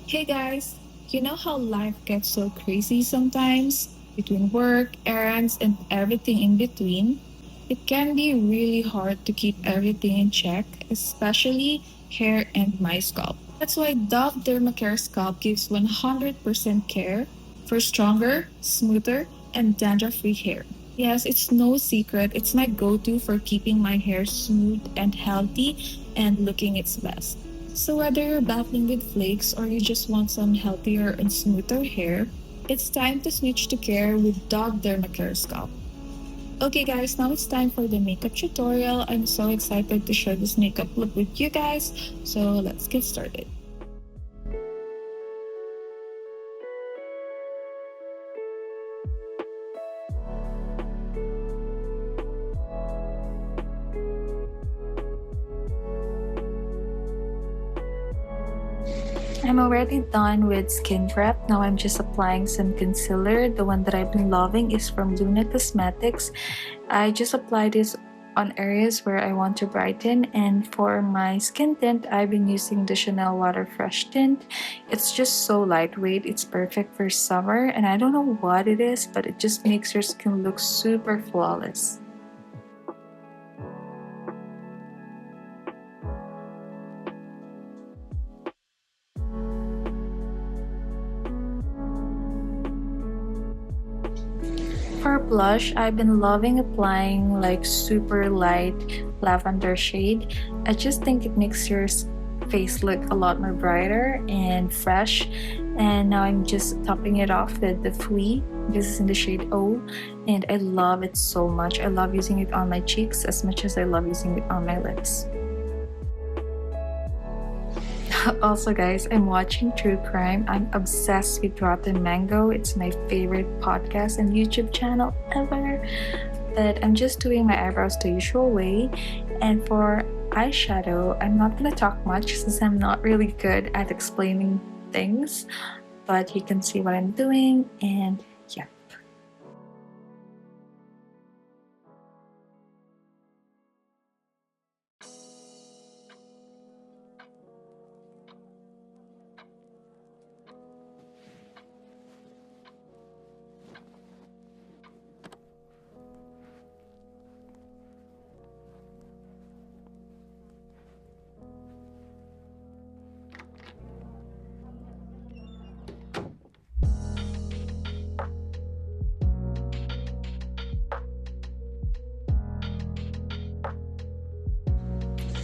Hey guys, you know how life gets so crazy sometimes? Between work, errands, and everything in between? It can be really hard to keep everything in check, especially hair and my scalp. That's why Dove Dermacare Scalp gives 100% care for stronger, smoother, and dandruff-free hair. Yes, it's no secret. It's my go-to for keeping my hair smooth and healthy and looking its best. So whether you're battling with flakes or you just want some healthier and smoother hair, it's time to switch to care with Dog Dermacare Scalp. Okay guys, now it's time for the makeup tutorial. I'm so excited to share this makeup look with you guys. So let's get started. I'm already done with skin prep. Now I'm just applying some concealer. The one that I've been loving is from Luna Cosmetics. I just applied this on areas where I want to brighten, and for my skin tint I've been using the Chanel Water Fresh tint. It's just so lightweight. It's perfect for summer, and I don't know what it is, but it just makes your skin look super flawless. For blush, I've been loving applying like super light lavender shade. I just think it makes your face look a lot more brighter and fresh. And now I'm just topping it off with the Fui. This is in the shade O, and I love it so much. I love using it on my cheeks as much as I love using it on my lips. Also, guys, I'm watching True Crime. I'm obsessed with Rotten Mango. It's my favorite podcast and YouTube channel ever. But I'm just doing my eyebrows the usual way. And for eyeshadow, I'm not gonna talk much since I'm not really good at explaining things. But you can see what I'm doing, and yeah.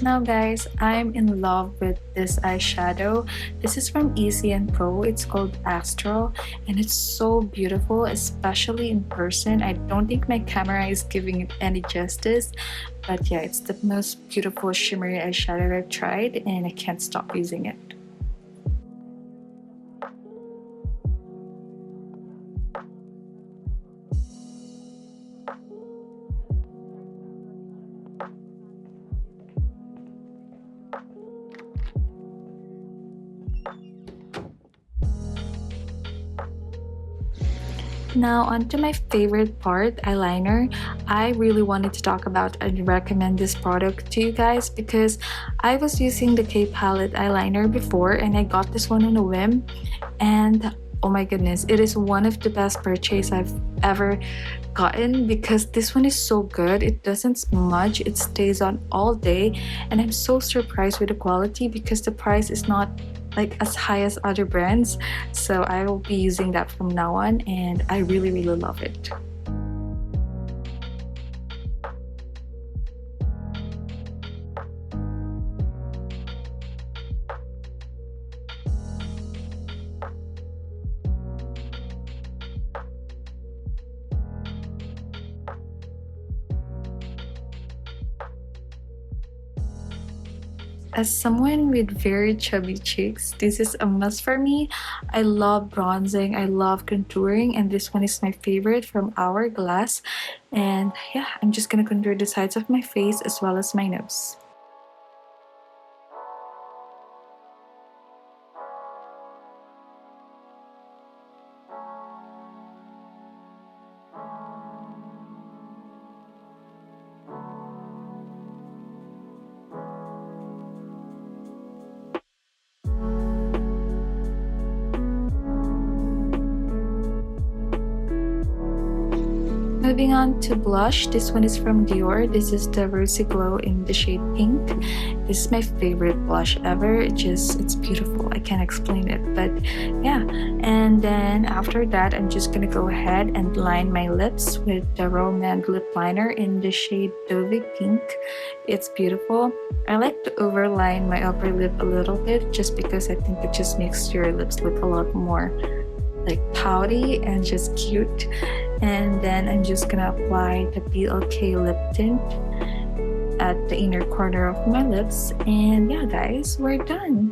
Now guys, I'm in love with this eyeshadow. This is from Easy and Pro. It's called Astral, and it's so beautiful, especially in person. I don't think my camera is giving it any justice, but yeah, it's the most beautiful shimmery eyeshadow I've tried, and I can't stop using it. Now, on to my favorite part, eyeliner. I really wanted to talk about and recommend this product to you guys because I was using the K Palette eyeliner before, and I got this one on a whim, and oh my goodness, it is one of the best purchase I've ever gotten because this one is so good. It doesn't smudge, it stays on all day, and I'm so surprised with the quality because the price is not like as high as other brands. So I will be using that from now on, and I really love it. As someone with very chubby cheeks, this is a must for me. I love bronzing, I love contouring, and this one is my favorite from Hourglass. And yeah, I'm just gonna contour the sides of my face as well as my nose. Moving on to blush. This one is from Dior. This is the Rosy Glow in the shade Pink. This is my favorite blush ever. It's beautiful. I can't explain it, but yeah. And then after that, I'm just gonna go ahead and line my lips with the Romand lip liner in the shade Dove Pink. It's beautiful. I like to overline my upper lip a little bit just because I think it just makes your lips look a lot more like pouty and just cute. And then I'm just gonna apply the BLK lip tint at the inner corner of my lips. And yeah, guys, we're done.